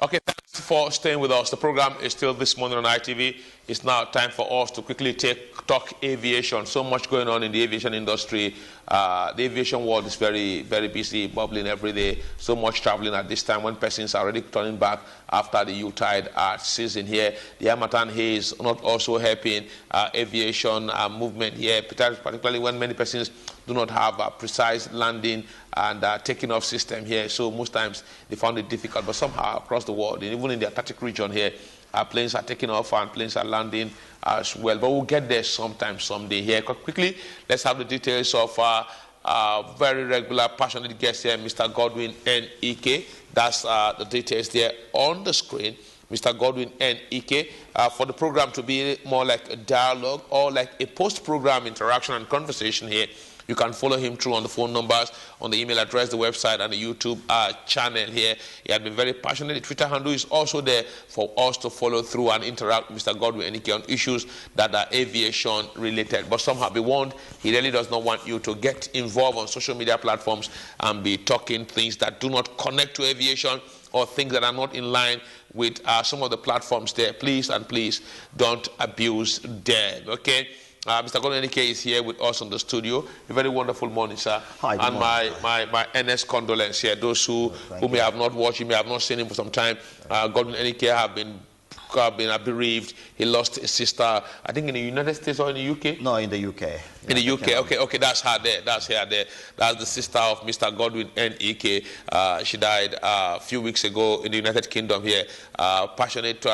Okay, thanks for staying with us. The program is still this morning on ITV. It's now time for us to quickly talk aviation. So much going on in the aviation industry. The aviation world is very, very busy, bubbling every day. So much traveling at this time when persons are already turning back after the Yuletide season here. The Harmattan haze not also helping aviation movement here, particularly when many persons do not have a precise landing and taking off system here. So most times they found it difficult, but somehow across the world, and even in the Arctic region here, planes are taking off and planes are landing as well. But we'll get there sometime, someday here. Quickly, let's have the details of very regular, passionate guest here, Mr. Godwin N. Ike. That's the details there on the screen. Mr. Godwin N. Ike, for the program to be more like a dialogue or like a post-program interaction and conversation here, you can follow him through on the phone numbers, on the email address, the website, and the YouTube channel here. He has been very passionate. The Twitter handle is also there for us to follow through and interact with Mr. Godwin Enike on issues that are aviation related. But somehow be warned, he really does not want you to get involved on social media platforms and be talking things that do not connect to aviation or things that are not in line with some of the platforms there. Please and please don't abuse them, okay? Mr. Godwin Enike is here with us on the studio. A very wonderful morning, sir. Hi, and morning, my earnest condolence here. Those who may have not watched him, may have not seen him for some time. Godwin Enike have been bereaved. He lost his sister, I think in the United States or in the UK? No, in the UK. In the UK, okay, that's her there. That's her there. That's the sister of Mr. Godwin N. Ike. She died a few weeks ago in the United Kingdom here. Passionate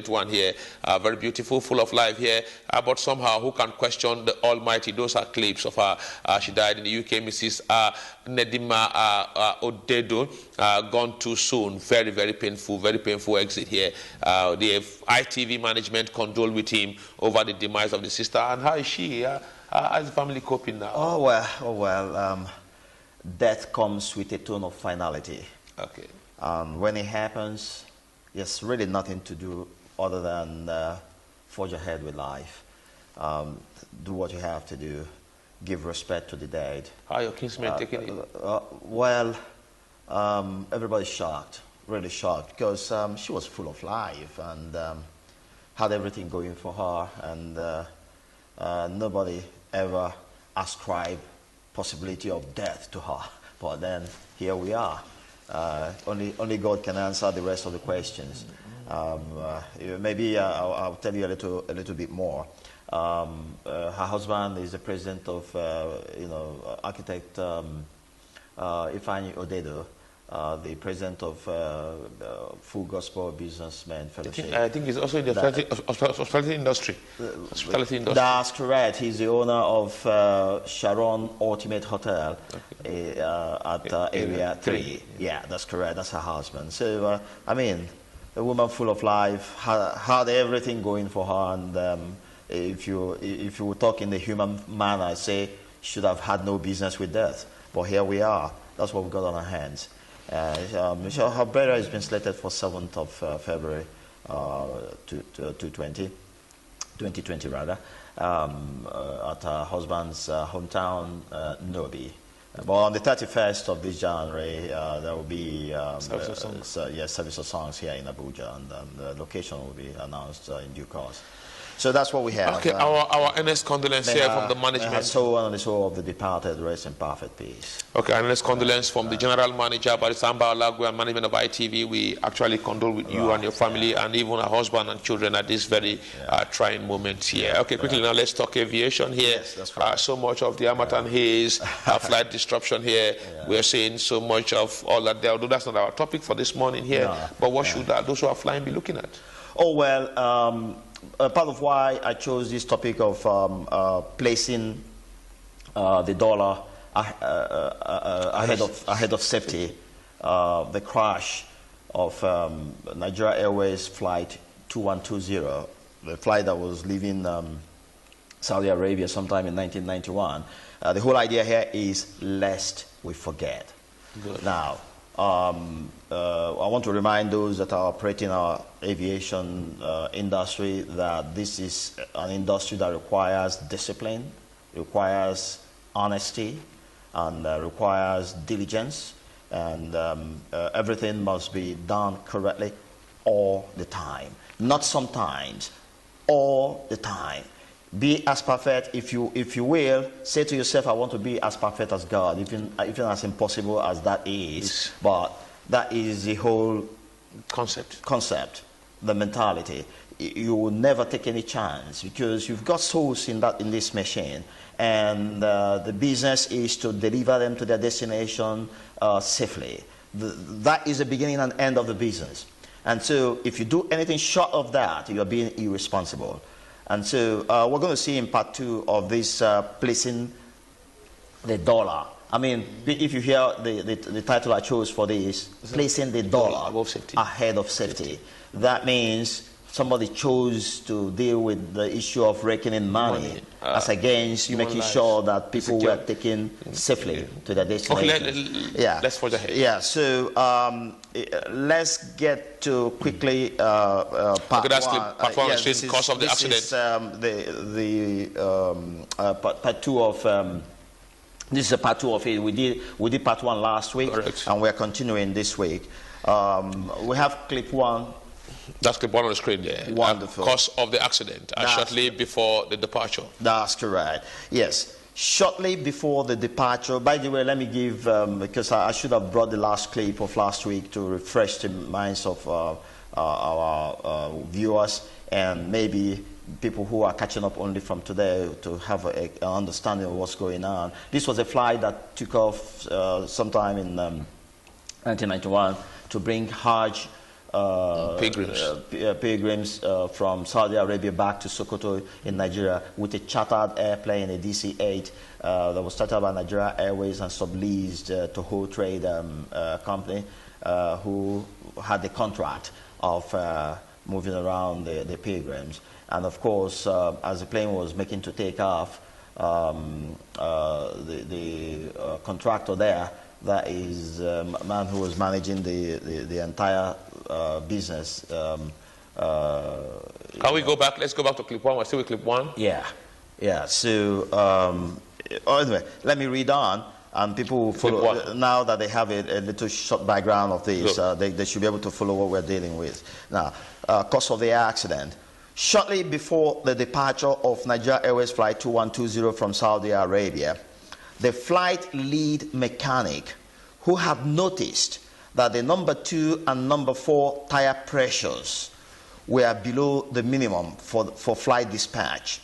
one here. Very beautiful, full of life here. But somehow, who can question the Almighty? Those are clips of her. She died in the UK. Mrs. Nedima Odedo, gone too soon. Very, very painful exit here. The ITV management condoled with him over the demise of the sister. And how is she? How is the family coping now? Oh well. Death comes with a tone of finality. Okay. When it happens, there's really nothing to do other than forge ahead with life. Do what you have to do. Give respect to the dead. How are your kinsmen taking it? Well, everybody's shocked, really shocked, because she was full of life and had everything going for her, and nobody ever ascribed possibility of death to her. But then here we are. Only God can answer the rest of the questions. Maybe I'll tell you a little bit more. Her husband is the president of architect Ifeanyi Odedo, the president of Full Gospel Businessmen Fellowship. I think he's also in the hospitality industry. That's correct. He's the owner of Sharon Ultimate Hotel at Area 3. Yeah, that's correct. That's her husband. So, I mean, a woman full of life, had everything going for her, and if you talk in the human manner, I say should have had no business with death. But here we are. That's what we've got on our hands. Her burial has been slated for 7th of February 2020 rather, at her husband's hometown, Nobi. But on the 31st of this January, there will be service of songs here in Abuja, and the location will be announced in due course. So that's what we have. Okay, our earnest condolence here from the management. So and the soul of the departed rest in perfect peace. Okay, earnest condolence from the general manager, Barisamba Olagwe, and management of ITV. We actually condole with you and your family, and even our husband and children at this very trying moment here. Okay, quickly now let's talk aviation here. Yes, that's right. So much of the Harmattan haze, flight disruption here. We're seeing so much of all that there. Although that's not our topic for this morning here. But what should those who are flying be looking at? Oh well. Part of why I chose this topic of placing the dollar ahead of safety, the crash of Nigeria Airways flight 2120, the flight that was leaving Saudi Arabia sometime in 1991. The whole idea here is lest we forget. Good. Now, I want to remind those that are operating our aviation industry that this is an industry that requires discipline, requires honesty, and requires diligence. and everything must be done correctly all the time, not sometimes, all the time. Be as perfect, if you will, say to yourself, I want to be as perfect as God, even as impossible as that is. But that is the whole concept, the mentality. You will never take any chance because you've got souls in this machine, and the business is to deliver them to their destination safely. That is the beginning and end of the business. And so if you do anything short of that, you're being irresponsible. And so we're going to see in part 2 of this placing the dollar. I mean, if you hear the title I chose for this, placing the dollar above safety, ahead of safety. That means somebody chose to deal with the issue of reckoning money as against making sure that people were taken safely to their destination. Let's forge ahead. Yeah, so let's get to quickly part one. Part one is cause of the accident. Part 2 of this is part 2 of it. We did part 1 last week. Correct. And we're continuing this week. We have clip 1. That's clip 1 on the screen there. Wonderful. Cause of the accident, shortly before the departure. That's correct. Yes. Shortly before the departure, by the way, let me give, because I should have brought the last clip of last week to refresh the minds of our viewers and maybe people who are catching up only from today to have an understanding of what's going on. This was a flight that took off sometime in 1991 to bring Hajj pilgrims from Saudi Arabia back to Sokoto in Nigeria with a chartered airplane, a DC-8 that was started by Nigeria Airways and subleased to Whole Trade company who had the contract of moving around the pilgrims. And of course, as the plane was making to take off, the contractor there, that is a man who was managing the entire business. Can we go back? Let's go back to clip 1. We're still with clip 1. Yeah. So anyway, let me read on, and people will follow. Now that they have a little short background of this, they should be able to follow what we're dealing with. Now, cause of the accident. Shortly before the departure of Nigeria Airways Flight 2120 from Saudi Arabia, the flight lead mechanic, who had noticed that the number 2 and number 4 tire pressures were below the minimum for flight dispatch,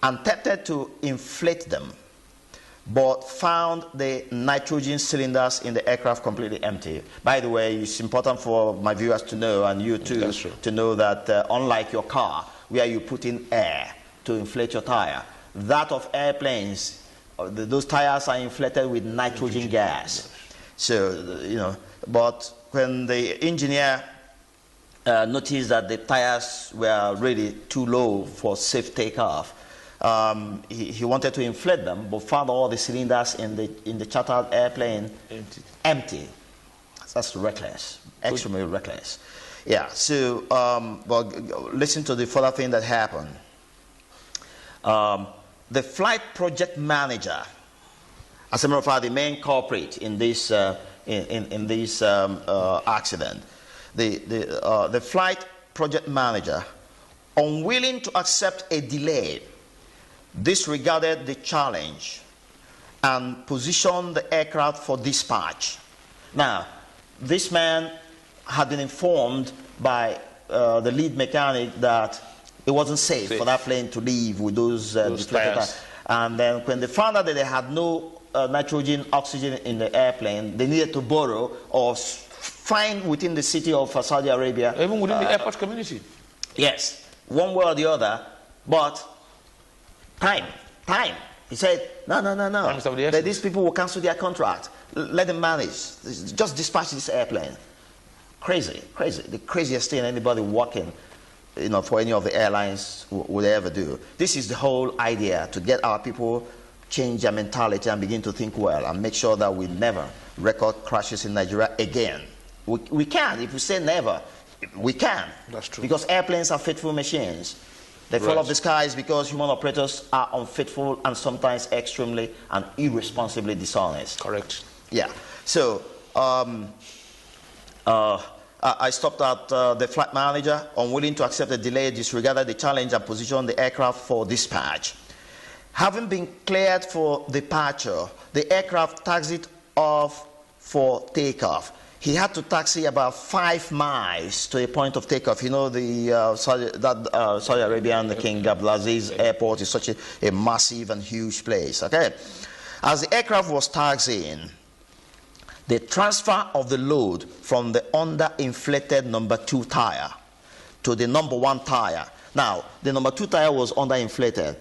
attempted to inflate them, but found the nitrogen cylinders in the aircraft completely empty. By the way, it's important for my viewers to know, and you too, to know that unlike your car, where you put in air to inflate your tire, that of airplanes, those tires are inflated with nitrogen gas. So, but when the engineer noticed that the tires were really too low for safe takeoff, he wanted to inflate them, but found all the cylinders in the chartered airplane empty. That's reckless, extremely reckless. Yeah. So, but listen to the further thing that happened. The flight project manager, as a matter of fact, the main culprit in this accident, the flight project manager, unwilling to accept a delay, disregarded the challenge and positioned the aircraft for dispatch. Now, this man had been informed by the lead mechanic that it wasn't safe for that plane to leave with those tires. And then when they found out that they had no nitrogen, oxygen in the airplane, they needed to borrow or find within the city of Saudi Arabia. Even within the airport community. Yes, one way or the other, but time. He said, no. These people will cancel their contract. Let them manage. Just dispatch this airplane. Crazy. The craziest thing anybody working, for any of the airlines would ever do. This is the whole idea, to get our people change their mentality and begin to think well and make sure that we never record crashes in Nigeria again. We can. If we say never, we can. That's true. Because airplanes are faithful machines. They fall off the skies because human operators are unfaithful and sometimes extremely and irresponsibly dishonest. Correct. Yeah. So I stopped at the flight manager, unwilling to accept the delay, disregarded the challenge and positioned the aircraft for dispatch. Having been cleared for departure, the aircraft taxied off for takeoff. He had to taxi about 5 miles to a point of takeoff. You know, the Saudi Arabian King Abdulaziz Airport is such a massive and huge place. Okay, as the aircraft was taxiing, the transfer of the load from the underinflated number 2 tire to the number 1 tire. Now, the number 2 tire was underinflated.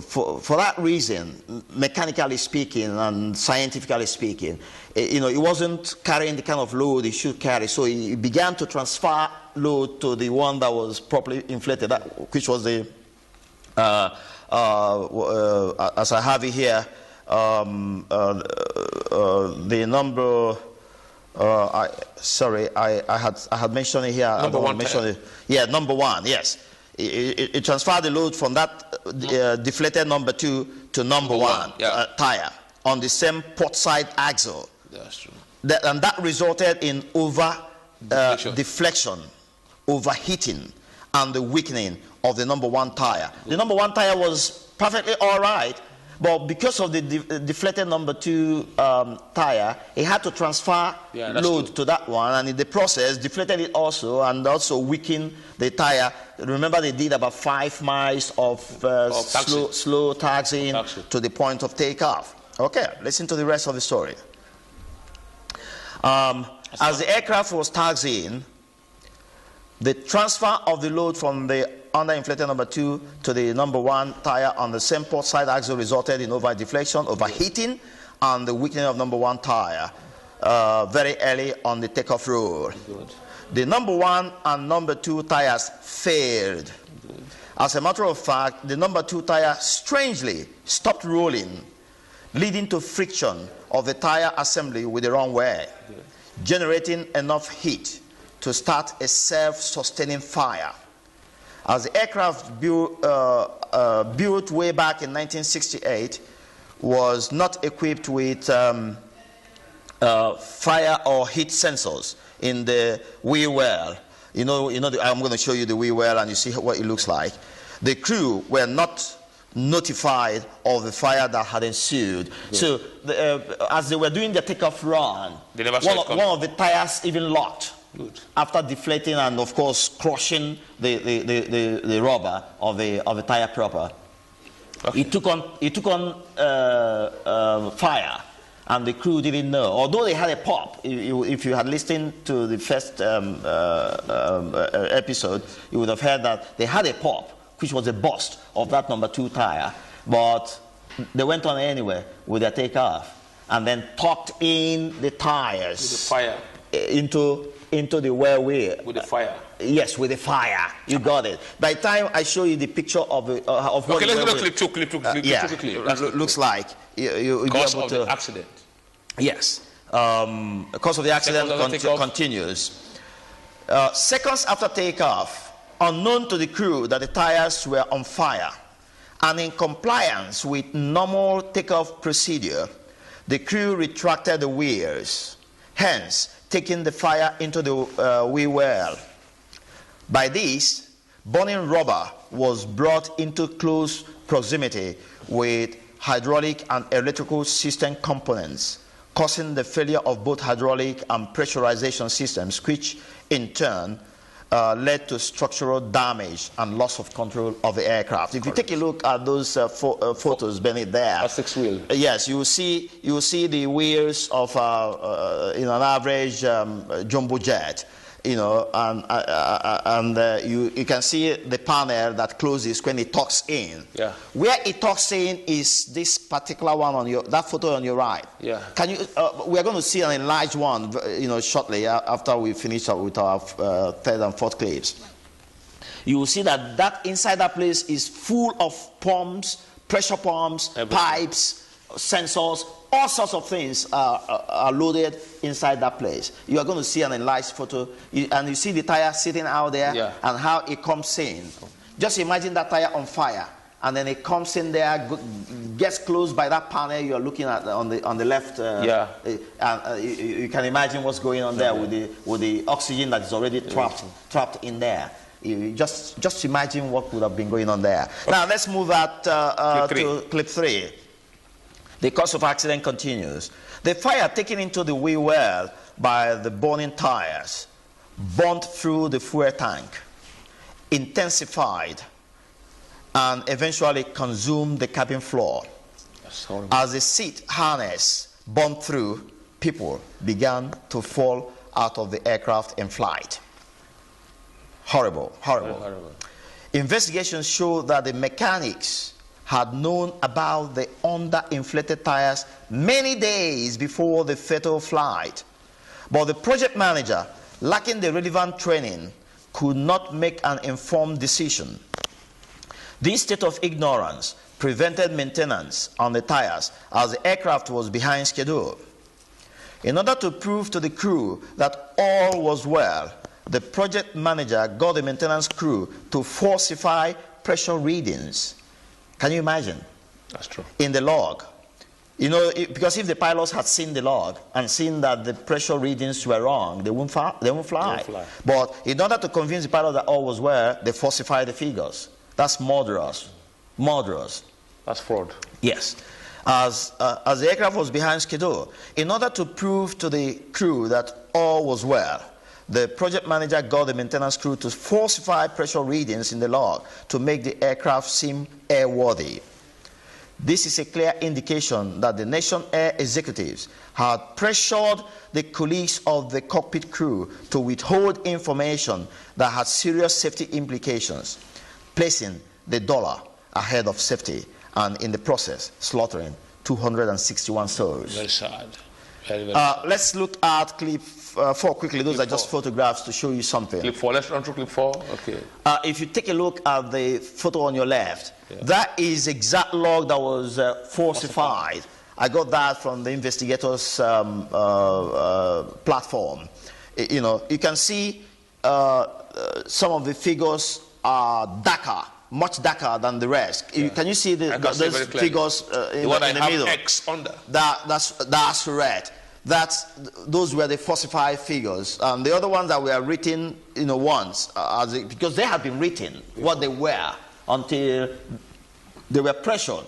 For that reason, mechanically speaking and scientifically speaking, it wasn't carrying the kind of load it should carry. So he began to transfer load to the one that was properly inflated, which was the, as I have it here, the number. I had mentioned it here. Number 1 tire. Yeah, number 1. Yes, it transferred the load from that deflated number 2 to number 1 tire on the same port side axle. That's true. And that resulted in deflection, overheating, and the weakening of the number 1 tire. The number 1 tire was perfectly all right, but because of the deflated number 2 tire, it had to transfer load to that one, and in the process deflated it also, and also weakened the tire. Remember, they did about 5 miles of slow taxiing to the point of takeoff. Okay, listen to the rest of the story. As the aircraft was taxiing, the transfer of the load from the underinflated number 2 to the number 1 tire on the same port side axle resulted in over-deflection, overheating, and the weakening of number 1 tire very early on the takeoff roll. The number 1 and number 2 tires failed. As a matter of fact, the number 2 tire strangely stopped rolling, leading to friction of the tire assembly with the runway, generating enough heat to start a self-sustaining fire. As the aircraft built way back in 1968 was not equipped with fire or heat sensors in the wheel well. I'm going to show you the wheel well and you see what it looks like. The crew were not notified of the fire that had ensued. Good. So as they were doing the takeoff run, one of the tires even locked. Good. After deflating and of course crushing the rubber of the tire proper. Okay. It took on fire, and the crew didn't know. Although they had a pop, if you had listened to the first episode, you would have heard that they had a pop, which was a burst of that number 2 tire, but they went on anyway with their takeoff, and then tucked in the tires with the fire into the well wheel. With the fire. Yes, with the fire. You got it. By the time I show you the picture of what okay, let's go clip 2 quickly. Looks like you'll be able to. The accident. Yes. Cause of the accident continues. Seconds after takeoff, unknown to the crew that the tires were on fire, and in compliance with normal takeoff procedure, the crew retracted the wheels, hence taking the fire into the wheel well. By this, burning rubber was brought into close proximity with hydraulic and electrical system components, causing the failure of both hydraulic and pressurization systems, which in turn led to structural damage and loss of control of the aircraft. If you take a look at those photos, Benny, there. A 6-wheel. Yes, you will see the wheels of an average jumbo jet, and you can see the panel that closes when it tucks in. Yeah. Where it tucks in is this particular one on that photo on your right. Yeah. Can you? We are going to see an enlarged one, shortly after we finish up with our third and fourth clips. You will see that inside that place is full of pumps, pressure pumps, pipes, sensors, all sorts of things are loaded inside that place. You are going to see an enlarged photo, and you see the tire sitting out there and how it comes in. Just imagine that tire on fire and then it comes in there, gets close by that panel you're looking at on the left. You can imagine what's going on there with the oxygen that is already trapped in there. You just imagine what would have been going on there. Okay. Now let's move to clip 3. The cause of accident continues. The fire taken into the wheel well by the burning tires burnt through the fuel tank, intensified, and eventually consumed the cabin floor. As the seat harness burnt through, people began to fall out of the aircraft in flight. Horrible, horrible. Horrible. Investigations show that the mechanics had known about the underinflated tires many days before the fatal flight. But the project manager, lacking the relevant training, could not make an informed decision. This state of ignorance prevented maintenance on the tires as the aircraft was behind schedule. In order to prove to the crew that all was well, the project manager got the maintenance crew to falsify pressure readings. Can you imagine? That's true. In the log. You know, because if the pilots had seen the log and seen that the pressure readings were wrong, they won't fly. But in order to convince the pilot that all was well, they falsified the figures. That's murderous. Murderous. That's fraud. Yes. As the aircraft was behind schedule, in order to prove to the crew that all was well, the project manager got the maintenance crew to falsify pressure readings in the log to make the aircraft seem airworthy. This is a clear indication that the Nation Air executives had pressured the colleagues of the cockpit crew to withhold information that had serious safety implications, placing the dollar ahead of safety and in the process slaughtering 261 souls. Very sad. Very, very sad. Let's look at clip 4 quickly. Those are just photographs to show you something. Clip 4. Let's run through clip 4. Okay. If you take a look at the photo on your left, that is exact log that was falsified. I got that from the investigators' platform. You know, you can see some of the figures are darker, much darker than the rest. Can you see those figures in the middle? X under. That's correct. Those were the falsified figures. The other ones that were written, you know, once, because they had been written what they were until they were pressured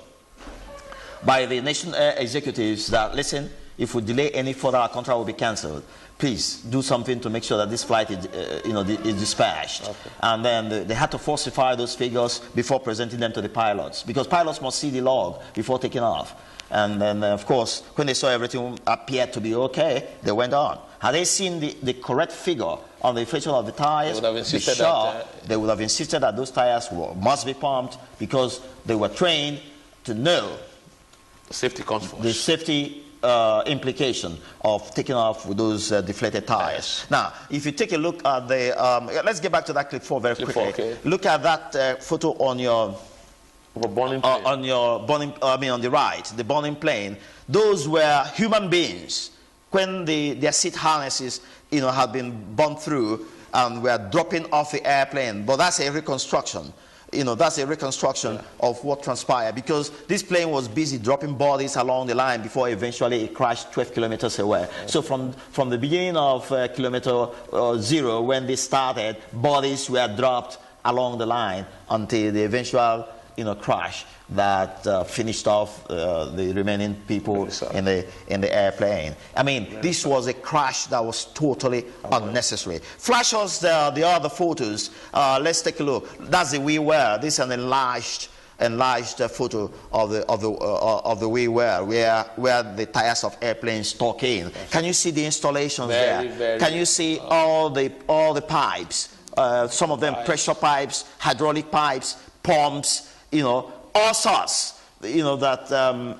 by the Nation Air executives that, listen, if we delay any further, our contract will be cancelled. Please do something to make sure that this flight is, is dispatched. Okay. And then they had to falsify those figures before presenting them to the pilots, because pilots must see the log before taking off. And then, of course, when they saw everything appeared to be okay, they went on. Had they seen the correct figure on the inflation of the tires, they would have insisted that those tires must be pumped, because they were trained to know the safety consequence. The safety implication of taking off with those deflated tires. Yes. Now, if you take a look at the, let's get back to that clip 4 very quickly. 4, okay. Look at that photo on your on the right, the burning plane. Those were human beings when their seat harnesses, had been burnt through and were dropping off the airplane. But that's a reconstruction. That's a reconstruction of what transpired, because this plane was busy dropping bodies along the line before eventually it crashed 12 kilometers away. So from the beginning of kilometer 0, when they started, bodies were dropped along the line until the eventual crash that finished off the remaining people in the airplane. I mean, this was a crash that was totally unnecessary. Flash us the other photos. Let's take a look. That's the wheel well. This is an enlarged photo of the wheel well, where the tires of airplanes stuck in. Can you see the installations there? Can you see all the pipes? Some of them pressure pipes, hydraulic pipes, pumps. All sorts, that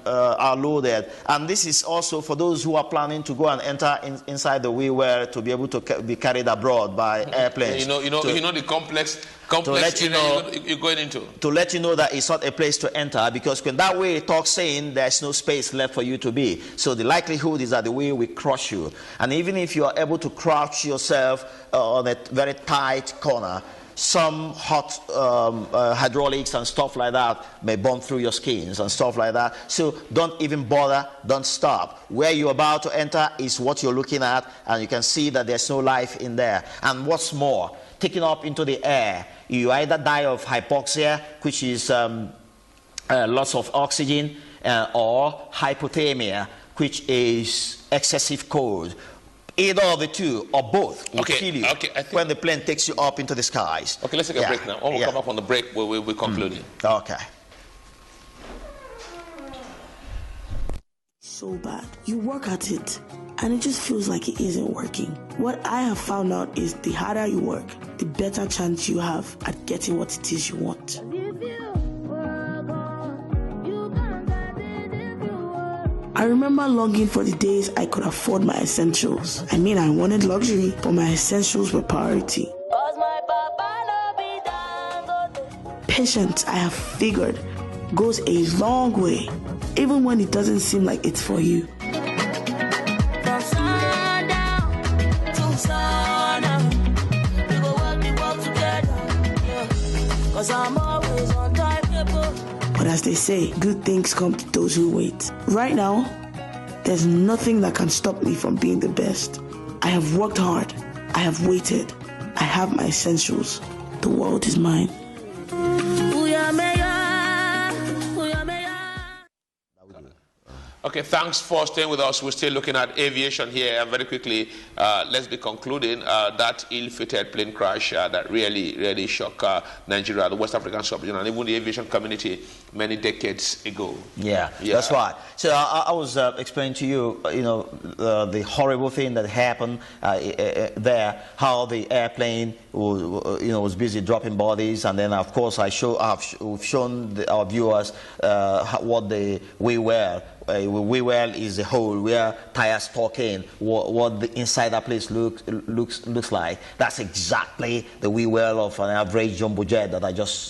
are loaded. And this is also for those who are planning to go and enter inside the wheel well to be able to be carried abroad by airplanes. The complex you're going into. To let you know that it's not a place to enter, because when that way talks saying there's no space left for you to be. So the likelihood is that the way will crush you. And even if you are able to crouch yourself on a very tight corner, some hot hydraulics and stuff like that may burn through your skins and stuff like that. So don't even bother, don't stop. Where you're about to enter is what you're looking at, and you can see that there's no life in there. And what's more, taking up into the air, you either die of hypoxia, which is loss of oxygen, or hypothermia, which is excessive cold. Either of the two or both will kill you when the plane takes you up into the skies. Okay, let's take a break now. When we come up on the break, we'll be concluding. Okay. So bad. You work at it, and it just feels like it isn't working. What I have found out is the harder you work, the better chance you have at getting what it is you want. I remember longing for the days I could afford my essentials. I mean, I wanted luxury, but my essentials were priority. Patience, I have figured, goes a long way, even when it doesn't seem like it's for you. But as they say, good things come to those who wait. Right now, there's nothing that can stop me from being the best. I have worked hard. I have waited. I have my essentials. The world is mine. Okay, thanks for staying with us. We're still looking at aviation here, and very quickly, let's be concluding that ill-fated plane crash that really shocked Nigeria, the West African sub-region, and even the aviation community many decades ago. Yeah. That's right. So I was explaining to you, the horrible thing that happened there, how the airplane was busy dropping bodies, and then of course we've shown our viewers what the wheel well is a hole where tires tuck in, what the inside that place looks like. That's exactly the wheel well of an average jumbo jet that I just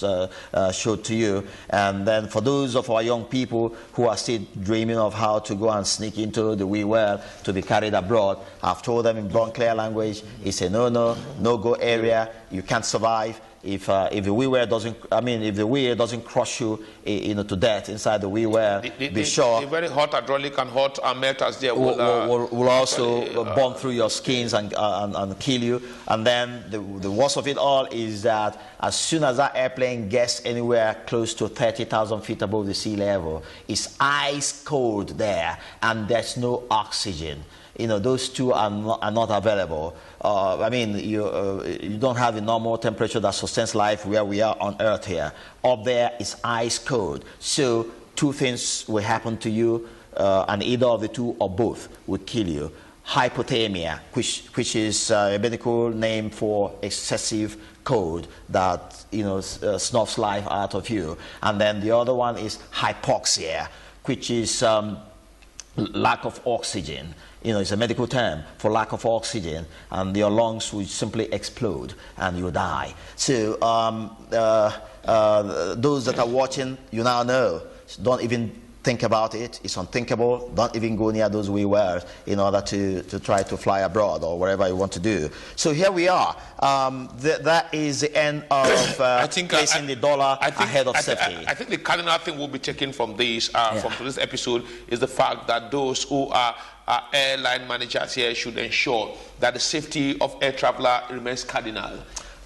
showed to you. And then for those of our young people who are still dreaming of how to go and sneak into the wheel well to be carried abroad, I've told them in blunt, clear language, it's a no-go area. You can't survive. If the wheel well doesn't crush you, to death inside the wheel well, be sure the very hot hydraulic and hot melters there will also burn through your skins and kill you. And then the worst of it all is that as soon as that airplane gets anywhere close to 30,000 feet above the sea level, it's ice cold there, and there's no oxygen. Those two are not available. You don't have the normal temperature that sustains life where we are on Earth here. Up there is ice cold. So two things will happen to you, and either of the two or both will kill you. Hypothermia, which is a medical name for excessive cold that snuffs life out of you. And then the other one is hypoxia, which is lack of oxygen. It's a medical term for lack of oxygen, and your lungs will simply explode and you die. So those that are watching, you now know. Don't even think about it. It's unthinkable. Don't even go near those wheels in order to try to fly abroad or wherever you want to do. So here we are. That is the end of placing the dollar ahead of safety. I think the cardinal thing we'll be taking from this from today's episode is the fact that those who are airline managers here should ensure that the safety of air traveler remains cardinal.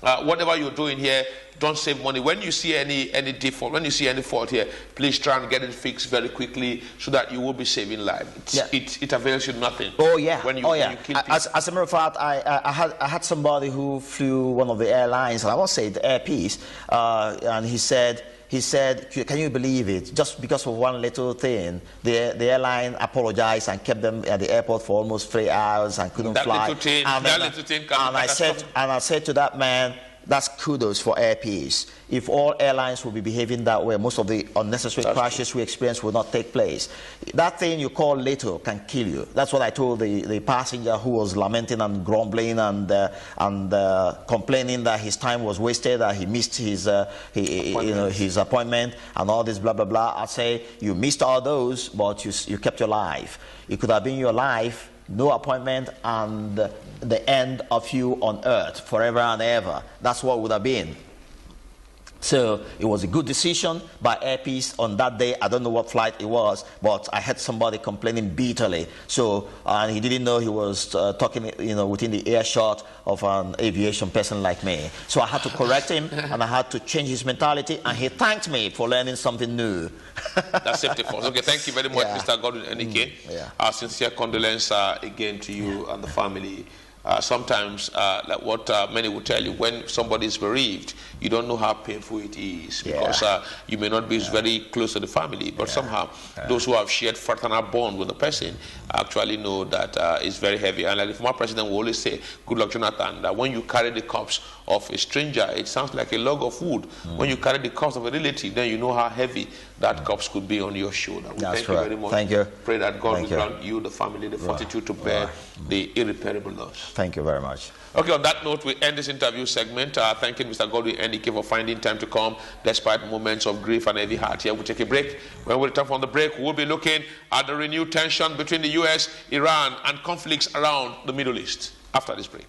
Whatever you're doing here, don't save money. When you see any default, when you see any fault here, please try and get it fixed very quickly so that you will be saving lives. It avails you nothing. Oh yeah. When you kill people. As a matter of fact, I had somebody who flew one of the airlines, and I won't say the Air Peace, and he said, can you believe it? Just because of one little thing, the airline apologized and kept them at the airport for almost 3 hours and couldn't fly. And I said to that man, that's kudos for Air Peace. If all airlines will be behaving that way, most of the unnecessary crashes we experience will not take place. That thing you call little can kill you. That's what I told the passenger who was lamenting and grumbling and complaining that his time was wasted, that he missed his his appointment and all this blah blah blah. I say you missed all those, but you kept your life. It could have been your life, no appointment, and the end of you on earth forever and ever. That's what it would have been. So it was a good decision by Air Peace on that day. I don't know what flight it was, but I heard somebody complaining bitterly. So, and he didn't know he was talking, within the earshot of an aviation person like me. So I had to correct him, and I had to change his mentality, and he thanked me for learning something new. That's safety first. Okay, thank you very much, Mr. Godwin Enike. Our sincere condolence again to you and the family. Sometimes, like what many will tell you, when somebody is bereaved, you don't know how painful it is, because you may not be very close to the family, but somehow those who have shared fraternal bond with the person actually know that it's very heavy. And like the former president will always say, good luck, Jonathan, that when you carry the corpse of a stranger, it sounds like a log of wood. When you carry the corpse of a relative, then you know how heavy that corpse could be on your shoulder. We thank you very much. Thank you. Pray that God will grant you, the family, the fortitude to bear the irreparable loss. Thank you very much. Okay, on that note, we end this interview segment. Thanking Mr. Godwin Enike for finding time to come despite moments of grief and heavy heart. Here, we'll take a break. When we return from the break, we'll be looking at the renewed tension between the U.S., Iran, and conflicts around the Middle East after this break.